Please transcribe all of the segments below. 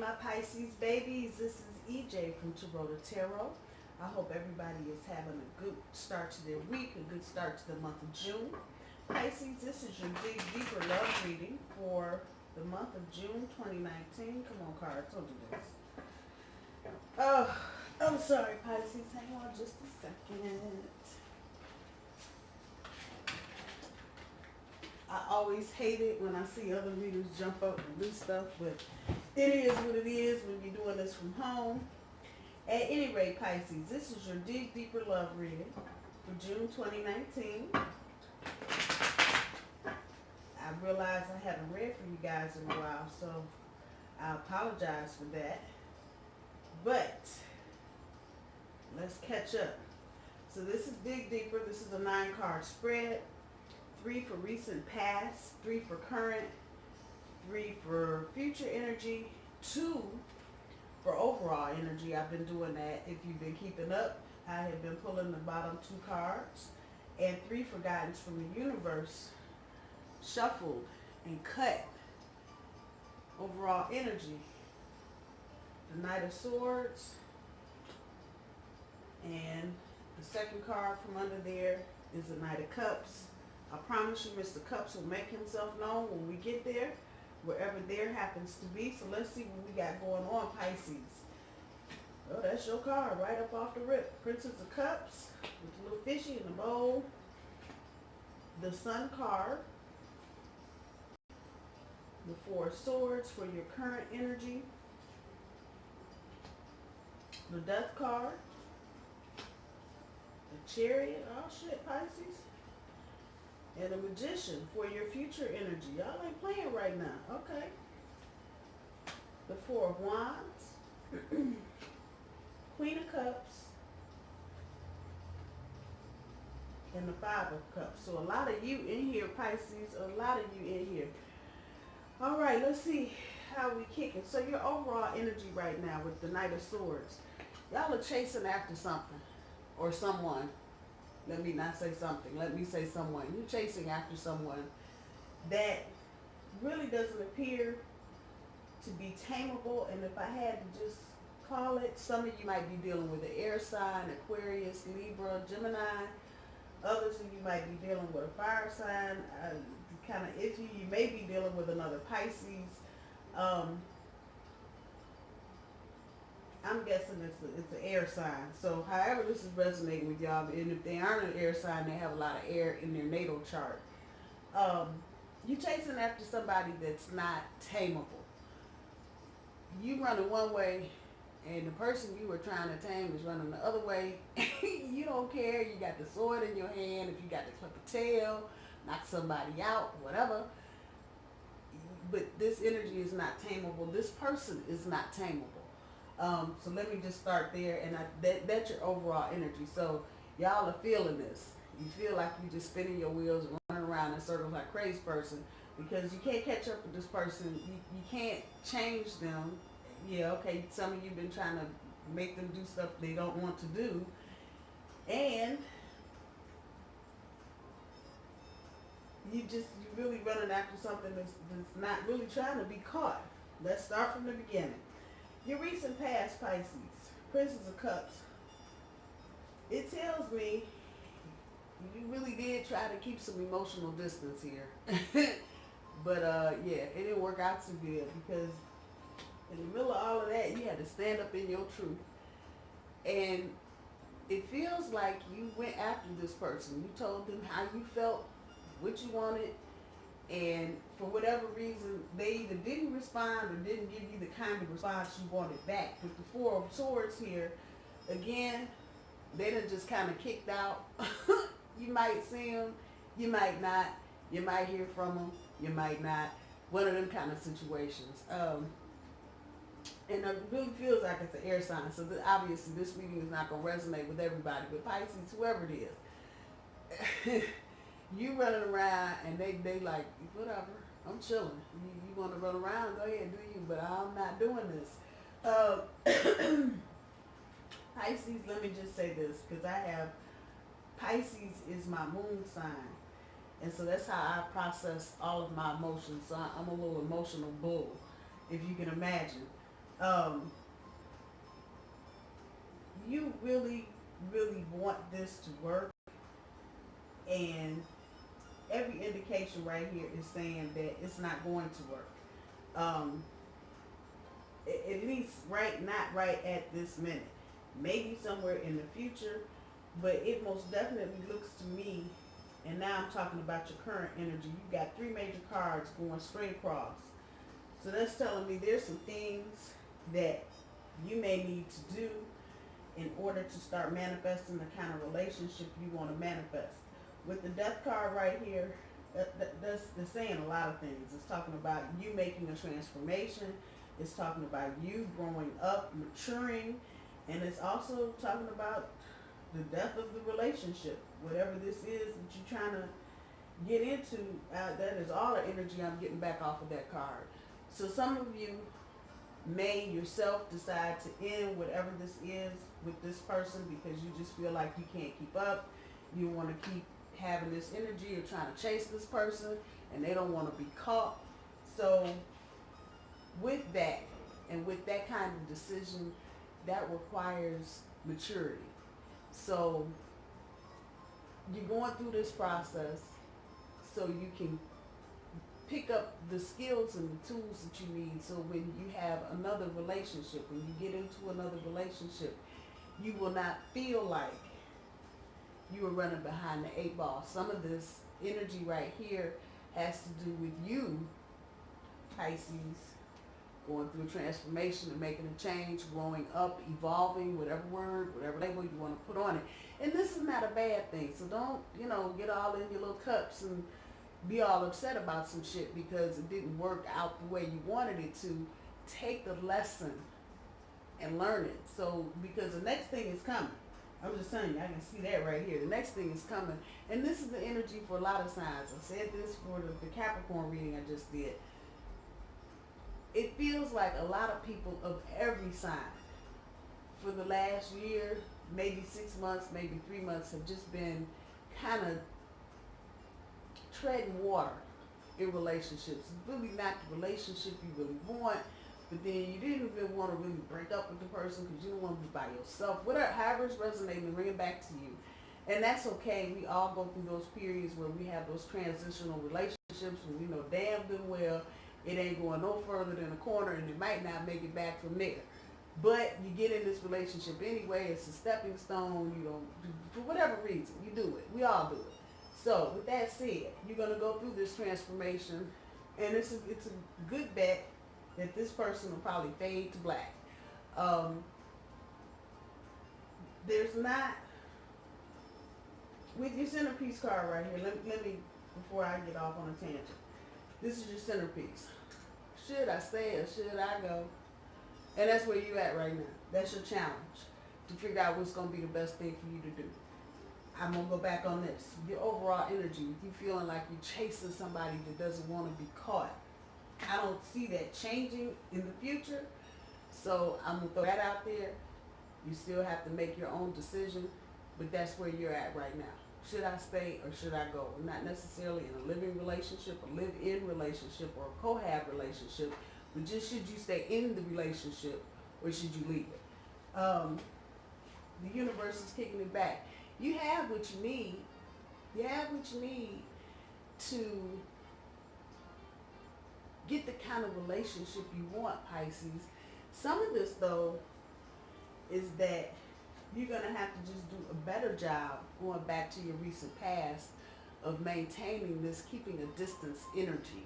my Pisces babies. This is EJ from Taurota Tarot. I hope everybody is having a good start to their week, a good start to the month of June. Pisces, this is your Dig Deeper Love reading for the month of June 2019. Come on, cards, don't do this. Oh, I'm sorry, Pisces. Hang on just a second. I always hate it when I see other readers jump up and do stuff, but it is what it is when you're doing this from home. At any rate, Pisces, this is your Dig Deeper Love reading for June 2019. I realize I haven't read for you guys in a while, so I apologize for that. But let's catch up. So this is Dig Deeper. This is a 9-card spread. 3 for recent past, 3 for current, 3 for future energy, 2 for overall energy. I've been doing that. If you've been keeping up, I have been pulling the bottom 2 cards, and 3 for guidance from the universe, shuffled and cut. Overall energy, the Knight of Swords, and the second card from under there is the Knight of Cups. I promise you Mr. Cups will make himself known when we get there, wherever there happens to be. So let's see what we got going on, Pisces. Oh, that's your card right up off the rip. Princess of Cups with the little fishy in the bowl. The Sun card. The 4 of Swords for your current energy. The Death card. The Chariot. Oh shit, Pisces. And the Magician for your future energy. Y'all ain't playing right now. Okay. The 4 of Wands. Queen of Cups. And the 5 of Cups. So a lot of you in here, Pisces. A lot of you in here. All right, let's see how we kicking. So your overall energy right now with the Knight of Swords. Y'all are chasing after something or someone. Let me not say something. Let me say someone. You're chasing after someone that really doesn't appear to be tameable. And if I had to just call it, some of you might be dealing with an air sign, Aquarius, Libra, Gemini. Others of you might be dealing with a fire sign, kind of iffy. You may be dealing with another Pisces. I'm guessing it's an air sign. So however this is resonating with y'all, and if they aren't an air sign, they have a lot of air in their natal chart. You're chasing after somebody that's not tameable. You running one way, and the person you were trying to tame is running the other way. You don't care. You got the sword in your hand. If you got to clip a tail, knock somebody out, whatever. But this energy is not tameable. This person is not tameable. So let me just start there, and that's your overall energy. So y'all are feeling this. You feel like you're just spinning your wheels and running around in circles like a crazy person because you can't catch up with this person. You can't change them. Yeah, okay, some of you been trying to make them do stuff they don't want to do. And you're really running after something that's not really trying to be caught. Let's start from the beginning. Your recent past, Pisces, Princess of Cups. It tells me you really did try to keep some emotional distance here. But yeah, it didn't work out too good because in the middle of all of that, you had to stand up in your truth. And it feels like you went after this person. You told them how you felt, what you wanted, and for whatever reason, they either didn't respond or didn't give you the kind of response you wanted back. With the 4 of Swords here, again, they done just kind of kicked out. You might see them, you might not. You might hear from them, you might not. One of them kind of situations. And it really feels like it's an air sign. So obviously this reading is not going to resonate with everybody. But Pisces, whoever it is, you running around and they like, whatever, I'm chilling. You want to run around, go ahead, do you. But I'm not doing this. Pisces, let me just say this. Because I have, Pisces is my moon sign. And so that's how I process all of my emotions. So I'm a little emotional bull, if you can imagine. Um, you really, really want this to work, and every indication right here is saying that it's not going to work. Um, at least not right at this minute. Maybe somewhere in the future, but it most definitely looks to me, and now I'm talking about your current energy. You got three major cards going straight across. So that's telling me there's some things that you may need to do in order to start manifesting the kind of relationship you want to manifest. With the death card right here, that's saying a lot of things. It's talking about you making a transformation. It's talking about you growing up, maturing, and it's also talking about the death of the relationship. Whatever this is that you're trying to get into, that is all the energy I'm getting back off of that card. So some of you may yourself decide to end whatever this is with this person because you just feel like you can't keep up. You want to keep having this energy of trying to chase this person, and they don't want to be caught. So with that, and with that kind of decision, that requires maturity. So you're going through this process so you can pick up the skills and the tools that you need, so when you have another relationship, when you get into another relationship, you will not feel like you are running behind the eight ball. Some of this energy right here has to do with you, Pisces, going through a transformation and making a change, growing up, evolving, whatever word, whatever label you want to put on it. And this is not a bad thing. So don't, get all in your little cups and be all upset about some shit because it didn't work out the way you wanted it to. Take the lesson and learn it. So, because the next thing is coming. I'm just telling you, I can see that right here. The next thing is coming. And this is the energy for a lot of signs. I said this for the Capricorn reading I just did. It feels like a lot of people of every sign for the last year, maybe 6 months, maybe 3 months, have just been kind of treading water in relationships. It's really not the relationship you really want, but then you didn't even want to really break up with the person because you don't want to be by yourself. Whatever, however it's resonating, bring it back to you. And that's okay. We all go through those periods where we have those transitional relationships when we know damn good well it ain't going no further than a corner and it might not make it back from there. But you get in this relationship anyway. It's a stepping stone. For whatever reason, you do it. We all do it. So with that said, you're going to go through this transformation, and it's a good bet that this person will probably fade to black. There's not, with your centerpiece card right here, let me, before I get off on a tangent, this is your centerpiece. Should I stay or should I go? And that's where you're at right now. That's your challenge, to figure out what's going to be the best thing for you to do. I'm going to go back on this. Your overall energy, you feeling like you're chasing somebody that doesn't want to be caught. I don't see that changing in the future. So I'm going to throw that out there. You still have to make your own decision, but that's where you're at right now. Should I stay or should I go? I'm not necessarily in a living relationship, a live-in relationship, or a co-have relationship, but just should you stay in the relationship or should you leave it? The universe is kicking it back. You have what you need. You have what you need to get the kind of relationship you want, Pisces. Some of this, though, is that you're going to have to just do a better job going back to your recent past of maintaining this keeping a distance energy.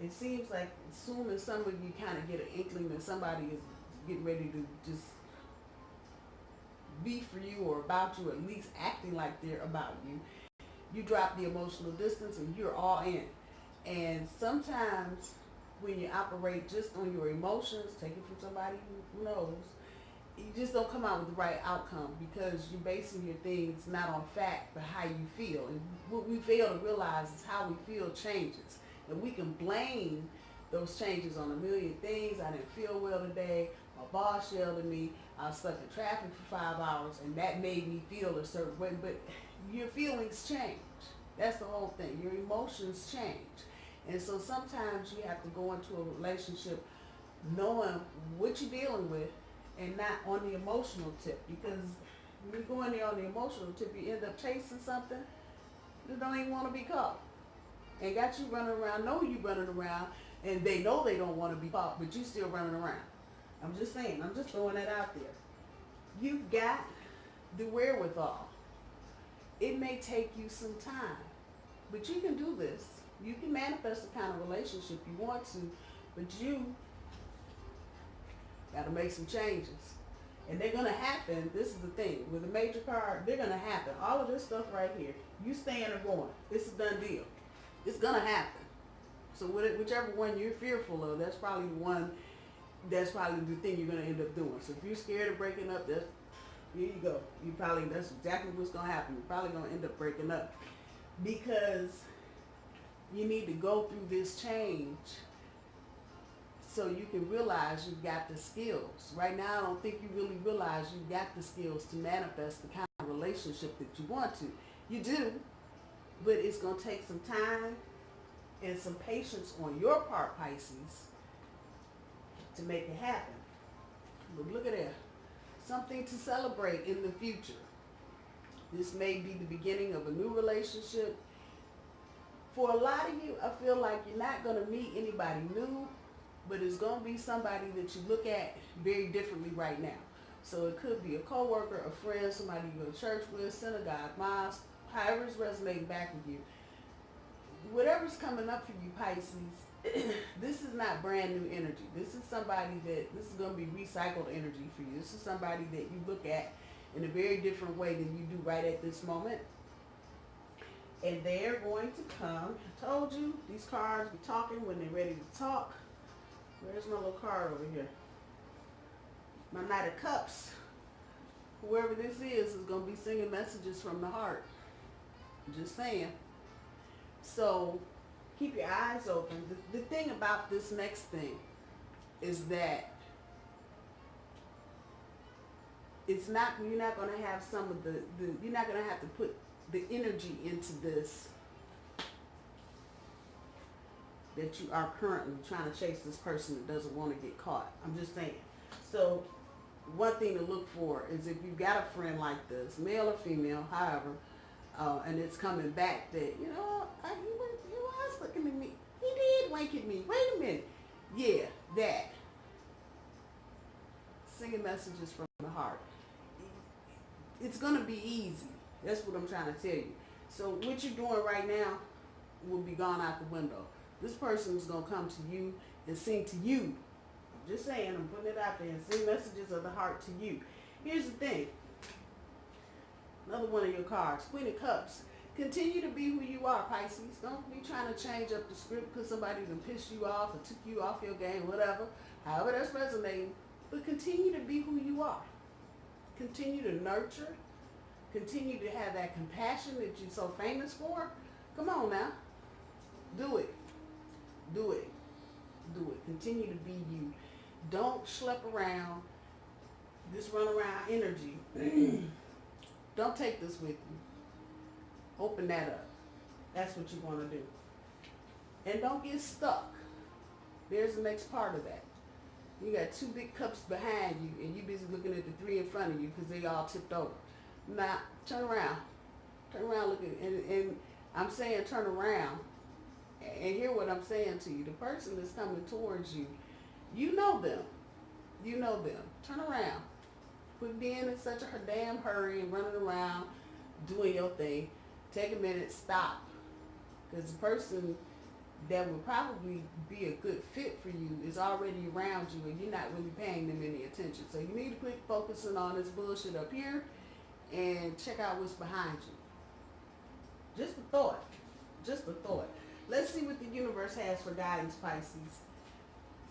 It seems like as soon as some of you kind of get an inkling that somebody is getting ready to just be for you or about you, or at least acting like they're about you, you drop the emotional distance and you're all in. And sometimes when you operate just on your emotions, take it from somebody who knows, you just don't come out with the right outcome because you're basing your things not on fact but how you feel. And what we fail to realize is how we feel changes. And we can blame those changes on a million things. I didn't feel well today. My boss yelled at me. I was stuck in traffic for 5 hours and that made me feel a certain way. But your feelings change. That's the whole thing. Your emotions change. And so sometimes you have to go into a relationship knowing what you're dealing with and not on the emotional tip. Because when you go in there on the emotional tip, you end up chasing something you don't even want to be caught. And got you running around, know you running around, and they know they don't want to be caught, but you still running around. I'm just saying, I'm just throwing that out there. You've got the wherewithal. It may take you some time, but you can do this. You can manifest the kind of relationship you want to, but you got to make some changes. And they're going to happen. This is the thing. With a major card, they're going to happen. All of this stuff right here, you staying or going. It's a done deal. It's going to happen. So whichever one you're fearful of, that's probably the thing you're going to end up doing. So if you're scared of breaking up, here you go. That's exactly what's going to happen. You're probably going to end up breaking up. Because you need to go through this change so you can realize you've got the skills. Right now, I don't think you really realize you've got the skills to manifest the kind of relationship that you want to. You do, but it's going to take some time and some patience on your part, Pisces, to make it happen. But look at that. Something to celebrate in the future. This may be the beginning of a new relationship. For a lot of you, I feel like you're not going to meet anybody new, but it's going to be somebody that you look at very differently right now. So it could be a coworker, a friend, somebody you go to church with, synagogue, mosque, however it's resonating back with you. Whatever's coming up for you, Pisces, this is not brand new energy. This is this is going to be recycled energy for you. This is somebody that you look at in a very different way than you do right at this moment. And they're going to come. I told you, these cards be talking when they're ready to talk. Where's my little card over here? My Knight of Cups. Whoever this is going to be singing messages from the heart. Just saying. So keep your eyes open. The thing about this next thing is that you're not going to have some of you're not going to have to put the energy into this that you are currently trying to chase this person that doesn't want to get caught. I'm just saying. So one thing to look for is if you've got a friend like this, male or female, however, and it's coming back that, he was looking at me. He did wink at me. Wait a minute. Yeah, that. Singing messages from the heart. It's going to be easy. That's what I'm trying to tell you. So what you're doing right now will be gone out the window. This person is going to come to you and sing to you. I'm just saying, I'm putting it out there and sing messages of the heart to you. Here's the thing. Another one of your cards, Queen of Cups. Continue to be who you are, Pisces. Don't be trying to change up the script because somebody done pissed you off or took you off your game, whatever. However that's resonating. But continue to be who you are. Continue to nurture. Continue to have that compassion that you're so famous for. Come on now. Do it. Do it. Do it. Continue to be you. Don't schlep around this run around energy. Don't take this with you. Open that up. That's what you want to do. And don't get stuck. There's the next part of that. You got two big cups behind you and you're busy looking at the three in front of you because they all tipped over. Now, turn around. Turn around, look at and I'm saying turn around and hear what I'm saying to you. The person that's coming towards you, you know them. You know them. Turn around. Quit being in such a damn hurry and running around doing your thing. Take a minute, stop. Because the person that would probably be a good fit for you is already around you and you're not really paying them any attention. So you need to quit focusing on this bullshit up here and check out what's behind you. Just a thought. Just a thought. Let's see what the universe has for guidance, Pisces.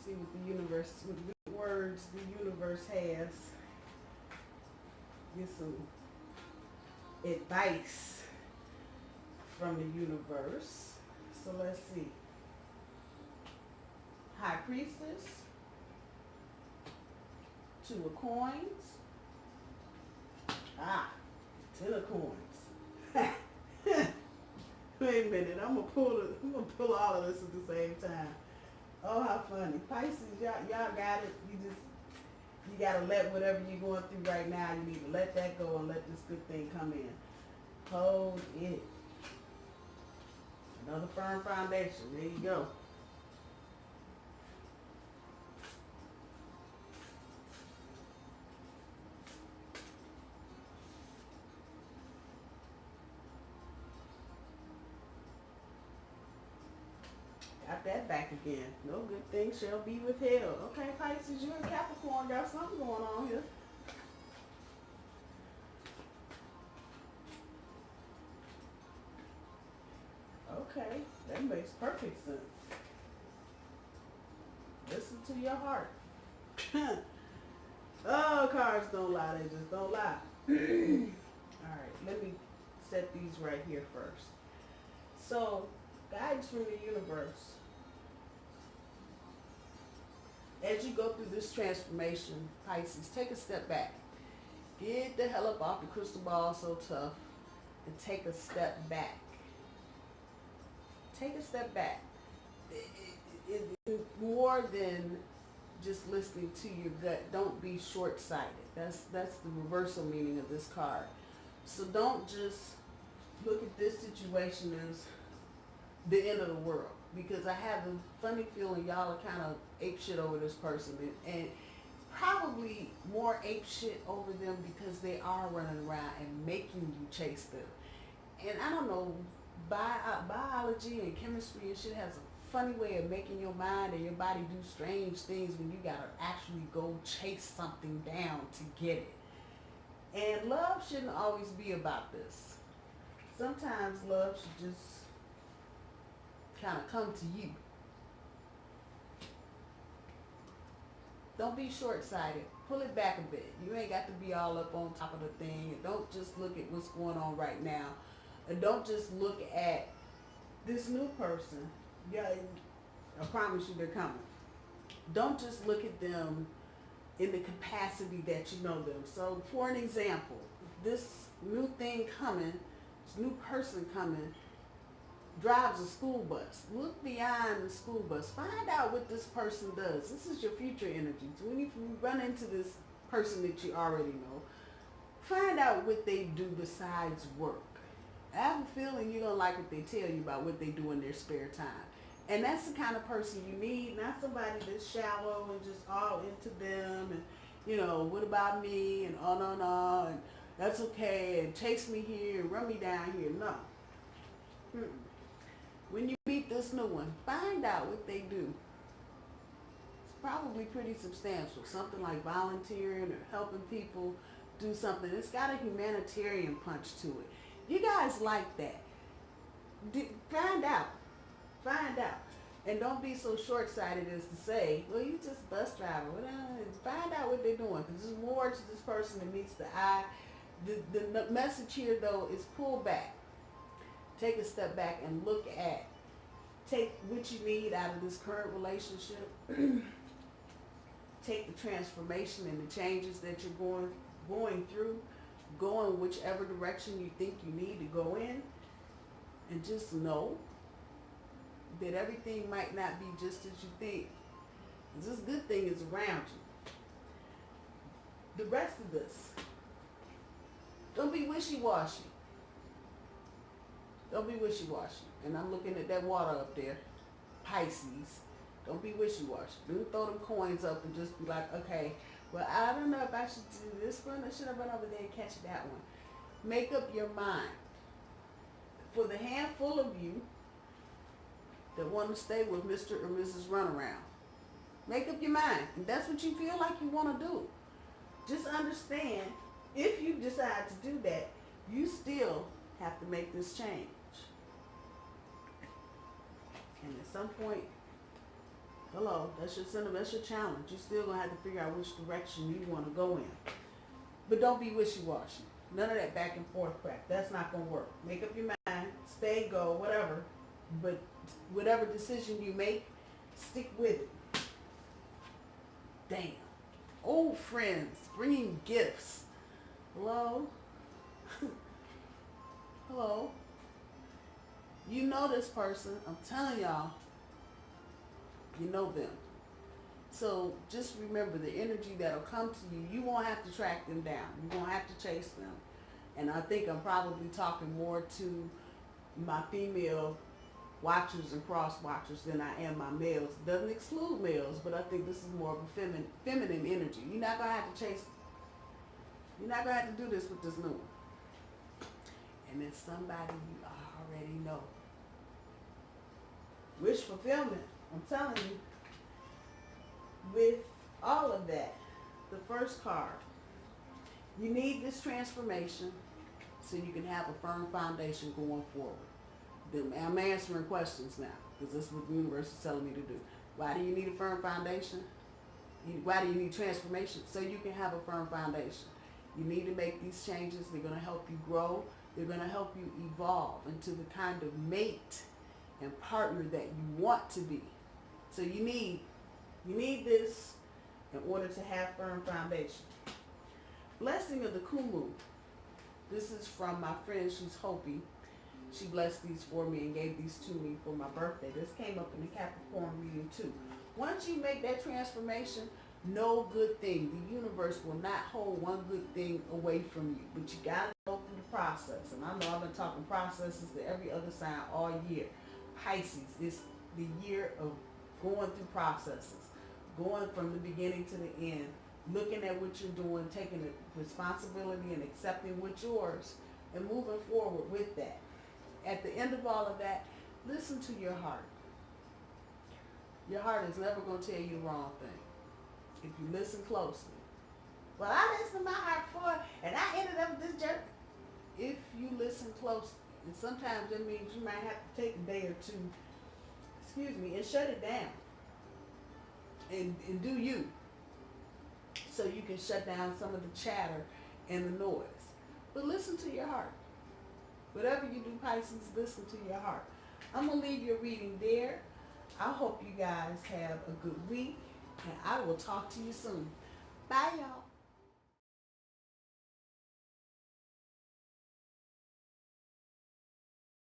See what the words the universe has. Get some advice from the universe. So let's see. High Priestess. Two of Coins. Ten of Coins. Wait a minute. I'm gonna pull all of this at the same time. Oh, how funny. Pisces, y'all got it. You gotta let whatever you're going through right now, you need to let that go and let this good thing come in. Hold it. Another firm foundation. There you go. Got that back again. No good thing shall be withheld. Okay, Pisces, you and Capricorn got something going on here. Okay, that makes perfect sense. Listen to your heart. Oh, cards don't lie. They just don't lie. All right, let me set these right here first. So, guidance from the universe. As you go through this transformation, Pisces, take a step back. Get the hell up off the crystal ball so tough and take a step back. Take a step back. More than just listening to your gut. Don't be short-sighted. That's the reversal meaning of this card. So don't just look at this situation as the end of the world, because I have a funny feeling y'all are kind of ape shit over this person, and probably more ape shit over them because they are running around and making you chase them. And I don't know, biology and chemistry and shit has a funny way of making your mind and your body do strange things when you gotta actually go chase something down to get it. And love shouldn't always be about this. Sometimes love should just kind of come to you. Don't be short-sighted. Pull it back a bit. You ain't got to be all up on top of the thing. And don't just look at what's going on right now. And don't just look at this new person. Yeah, I promise you they're coming. Don't just look at them in the capacity that you know them. So for an example, this new thing coming, this new person coming, drives a school bus. Look beyond the school bus. Find out what this person does. This is your future energy. So when you run into this person that you already know, find out what they do besides work. I have a feeling you're going to like what they tell you about what they do in their spare time. And that's the kind of person you need, not somebody that's shallow and just all into them and, you know, what about me and oh no, and that's okay, and chase me here and run me down here. No. When you meet this new one, find out what they do. It's probably pretty substantial. Something like volunteering or helping people do something. It's got a humanitarian punch to it. You guys like that. Find out. Find out. And don't be so short-sighted as to say, well, you just bus driver. Find out what they're doing, because there's more to this person than meets the eye. The message here, though, is pull back. Take a step back and look at, take what you need out of this current relationship. Take the transformation and the changes that you're going through. Go in whichever direction you think you need to go in. And just know that everything might not be just as you think. This good thing is around you. The rest of this, don't be wishy-washy. Don't be wishy-washy. And I'm looking at that water up there, Pisces. Don't be wishy-washy. Don't throw them coins up and just be like, okay, well, I don't know if I should do this one or should I run over there and catch that one. Make up your mind. For the handful of you that want to stay with Mr. or Mrs. Runaround, make up your mind. And that's what you feel like you want to do. Just understand, if you decide to do that, you still have to make this change. And at some point, hello, that's your sentiment, that's your challenge. You're still going to have to figure out which direction you want to go in. But don't be wishy-washy. None of that back and forth crap. That's not going to work. Make up your mind, stay, go, whatever. But whatever decision you make, stick with it. Damn. Old friends bringing gifts. Hello? Hello? You know this person. I'm telling y'all. You know them. So just remember the energy that'll come to you. You won't have to track them down. You won't have to chase them. And I think I'm probably talking more to my female watchers and cross watchers than I am my males. Doesn't exclude males, but I think this is more of a feminine energy. You're not gonna have to chase. You're not gonna have to do this with this new one. And it's somebody you already know. Wish fulfillment. I'm telling you. With all of that, the first card, you need this transformation so you can have a firm foundation going forward. I'm answering questions now because this is what the universe is telling me to do. Why do you need a firm foundation? Why do you need transformation? So you can have a firm foundation. You need to make these changes. They're going to help you grow. They're going to help you evolve into the kind of mate and partner that you want to be. So you need this in order to have firm foundation. Blessing of the Kumu. This is from my friend, she's Hopi. She blessed these for me and gave these to me for my birthday. This came up in the Capricorn reading too. Once you make that transformation, no good thing. The universe will not hold one good thing away from you. But you got to go through the process. And I know I've been talking processes to every other sign all year. Pisces is the year of going through processes. Going from the beginning to the end. Looking at what you're doing. Taking the responsibility and accepting what's yours. And moving forward with that. At the end of all of that, listen to your heart. Your heart is never going to tell you the wrong thing. If you listen closely. Well, I listened to my heart for, and I ended up with this jerk. If you listen closely, and sometimes that means you might have to take a day or two, and shut it down. And do you. So you can shut down some of the chatter and the noise. But listen to your heart. Whatever you do, Pisces, listen to your heart. I'm going to leave your reading there. I hope you guys have a good week. And I will talk to you soon. Bye, y'all.